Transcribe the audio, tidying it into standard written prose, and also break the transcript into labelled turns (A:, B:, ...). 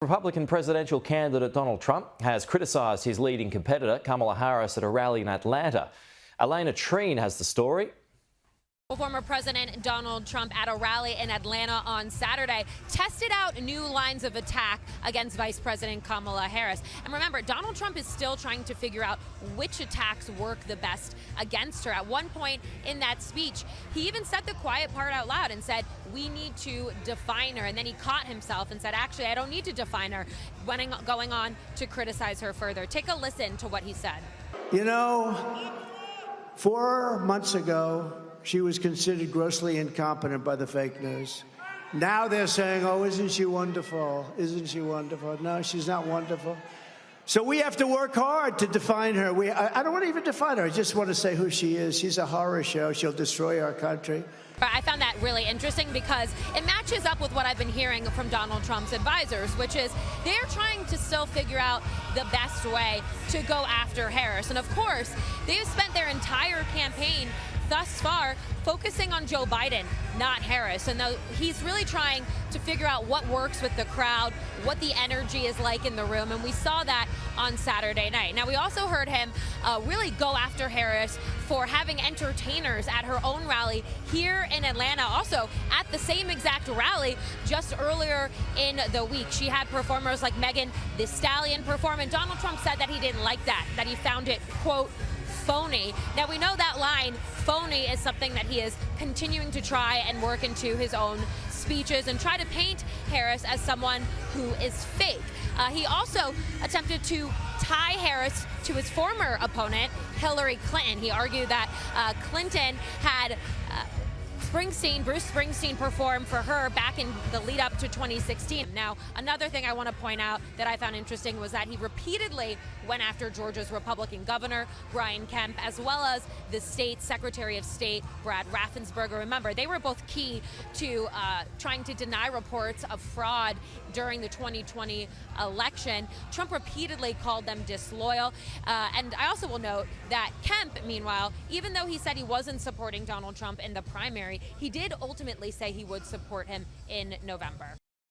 A: Republican presidential candidate Donald Trump has criticised his leading competitor, Kamala Harris, at a rally in Atlanta. Elena Treen has the story.
B: Former President Donald Trump at a rally in Atlanta on Saturday tested out new lines of attack against Vice President Kamala Harris. And remember, Donald Trump is still trying to figure out which attacks work the best against her. At one point in that speech, he even said the quiet part out loud and said, "We need to define her." And then he caught himself and said, "Actually, I don't need to define her," going on to criticize her further. Take a listen to what he said.
C: You know, 4 months ago, she was considered grossly incompetent by the fake news. Now they're saying, oh, isn't she wonderful? Isn't she wonderful? No, she's not wonderful. So we have to work hard to define her. I don't want to even define her. I just want to say who she is. She's a horror show. She'll destroy our country.
B: I found that really interesting because it matches up with what I've been hearing from Donald Trump's advisors, which is they're trying to still figure out the best way to go after Harris. And of course, they've spent their entire campaign thus far focusing on Joe Biden, not Harris. And he's really trying to figure out what works with the crowd, what the energy is like in the room. And we saw that on Saturday night. Now, we also heard him really go after Harris for having entertainers at her own rally here in Atlanta. Also, at the same exact rally just earlier in the week, she had performers like Megan Thee Stallion perform. And Donald Trump said that he didn't like that he found it, quote, phony. Now, we know that line, phony, is something that he is continuing to try and work into his own speeches and try to paint Harris as someone who is fake. He also attempted to tie Harris to his former opponent, Hillary Clinton. He argued that Clinton had Bruce Springsteen performed for her back in the lead up to 2016. Now, another thing I want to point out that I found interesting was that he repeatedly went after Georgia's Republican governor, Brian Kemp, as well as the state's Secretary of State, Brad Raffensperger. Remember, they were both key to trying to deny reports of fraud during the 2020 election. Trump repeatedly called them disloyal. And I also will note that Kemp, meanwhile, even though he said he wasn't supporting Donald Trump in the primary, he did ultimately say he would support him in November.